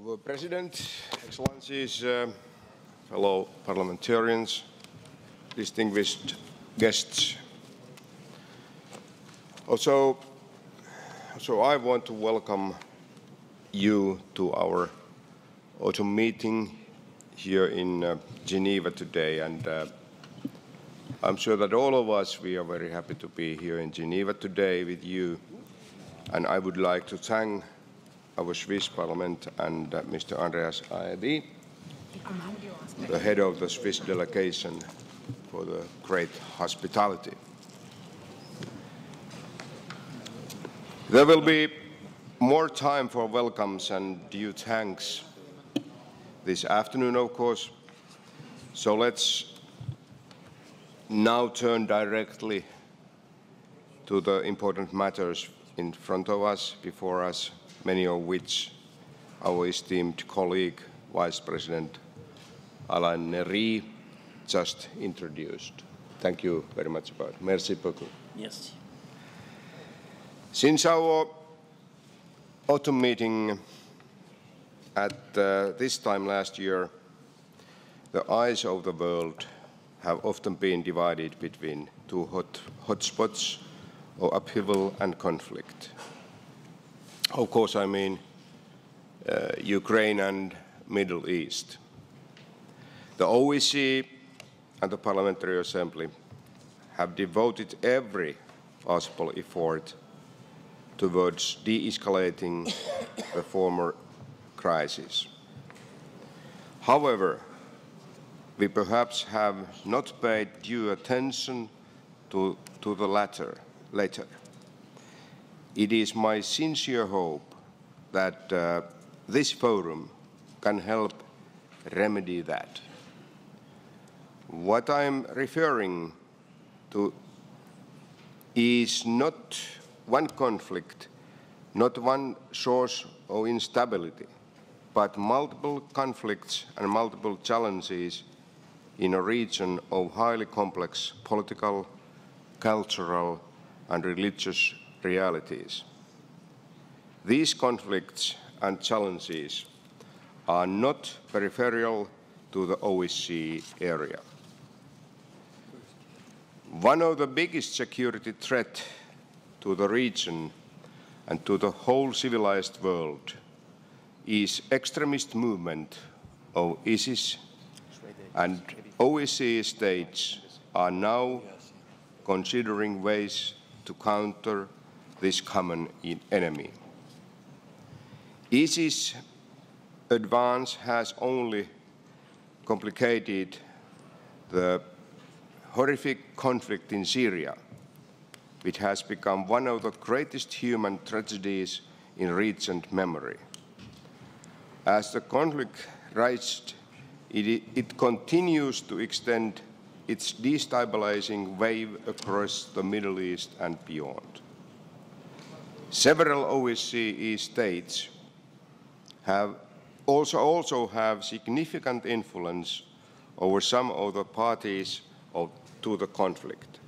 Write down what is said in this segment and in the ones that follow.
Our President, Excellencies, fellow parliamentarians, distinguished guests. Also, I want to welcome you to our autumn meeting here in Geneva today, and I'm sure that all of us, we are very happy to be here in Geneva today with you, and I would like to thank our Swiss Parliament and Mr. Andreas Aebi, the head of the Swiss delegation, for the great hospitality. There will be more time for welcomes and due thanks this afternoon, of course. So let's now turn directly to the important matters in front of us, before us, many of which our esteemed colleague, Vice President Alain Nery, just introduced. Thank you very much about it. Merci beaucoup. Yes. Since our autumn meeting at this time last year, the eyes of the world have often been divided between two hotspots of upheaval and conflict. Of course, I mean Ukraine and Middle East. The OSCE and the Parliamentary Assembly have devoted every possible effort towards de-escalating the former crisis. However, we perhaps have not paid due attention to the latter. It is my sincere hope that this forum can help remedy that. What I'm referring to is not one conflict, not one source of instability, but multiple conflicts and multiple challenges in a region of highly complex political, cultural, and religious realities. These conflicts and challenges are not peripheral to the OSCE area. One of the biggest security threats to the region and to the whole civilized world is extremist movement of ISIS, and OSCE states are now considering ways to counter this common enemy. ISIS advance has only complicated the horrific conflict in Syria, which has become one of the greatest human tragedies in recent memory. As the conflict rages, it continues to extend its destabilizing wave across the Middle East and beyond. Several OSCE states have also have significant influence over some of the parties to the conflict.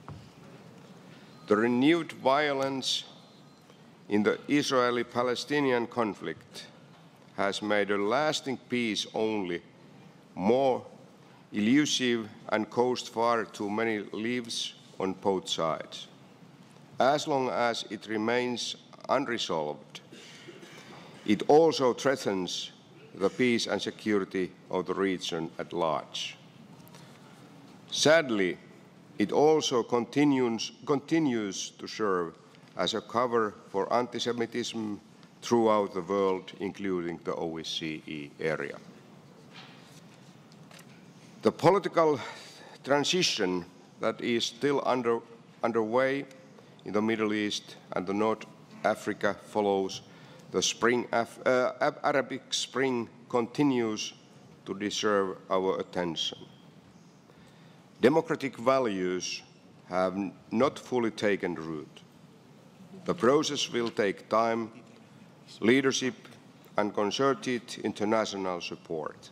The renewed violence in the Israeli-Palestinian conflict has made a lasting peace only more elusive and cost far too many lives on both sides. As long as it remains unresolved, it also threatens the peace and security of the region at large. Sadly, it also continues to serve as a cover for anti-Semitism throughout the world, including the OSCE area. The political transition that is still underway in the Middle East and the North Africa follows the Arabic Spring continues to deserve our attention. Democratic values have not fully taken root. The process will take time, leadership, and concerted international support.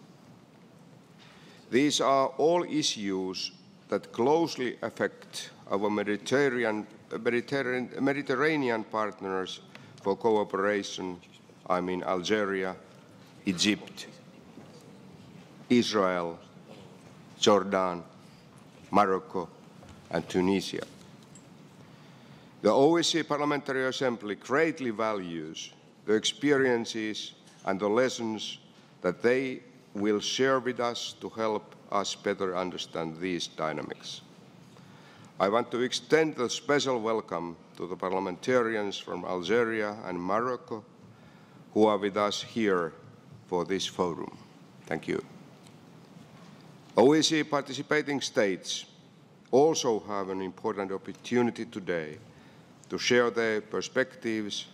These are all issues that closely affect our Mediterranean partners for cooperation, I mean Algeria, Egypt, Israel, Jordan, Morocco, and Tunisia. The OSCE Parliamentary Assembly greatly values the experiences and the lessons that they will share with us to help us better understand these dynamics. I want to extend a special welcome to the parliamentarians from Algeria and Morocco who are with us here for this forum. Thank you. OSCE participating states also have an important opportunity today to share their perspectives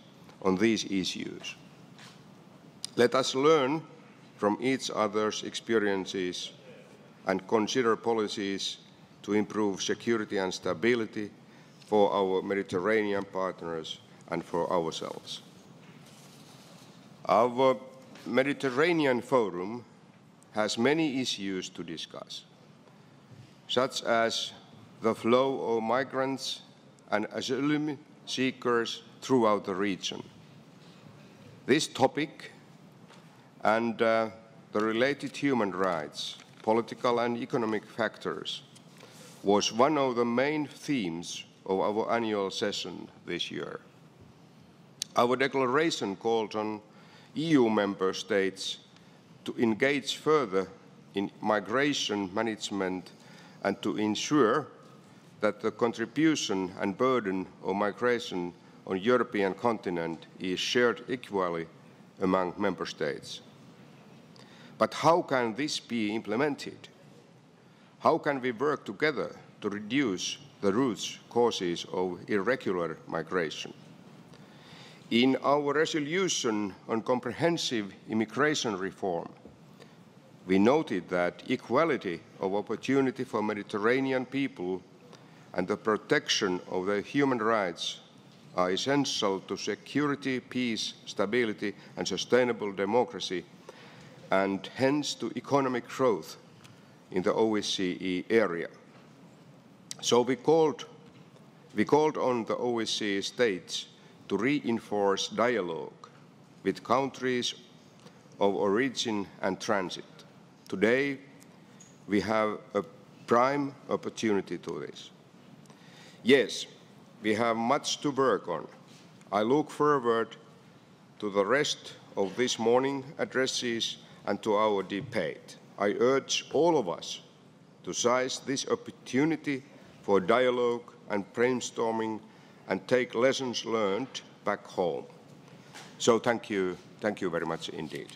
on these issues. Let us learn from each other's experiences and consider policies to improve security and stability for our Mediterranean partners and for ourselves. Our Mediterranean Forum has many issues to discuss, such as the flow of migrants and asylum seekers throughout the region. This topic and the related human rights, political and economic factors was one of the main themes of our annual session this year. Our declaration called on EU member states to engage further in migration management and to ensure that the contribution and burden of migration on the European continent is shared equally among member states. But how can this be implemented? How can we work together to reduce the root causes of irregular migration? In our resolution on comprehensive immigration reform, we noted that equality of opportunity for Mediterranean people and the protection of their human rights are essential to security, peace, stability, and sustainable democracy, and hence to economic growth in the OSCE area. So we called on the OSCE states to reinforce dialogue with countries of origin and transit. Today, we have a prime opportunity to this. Yes, we have much to work on. I look forward to the rest of this morning addresses and to our debate. I urge all of us to seize this opportunity for dialogue and brainstorming and take lessons learned back home. So thank you very much indeed.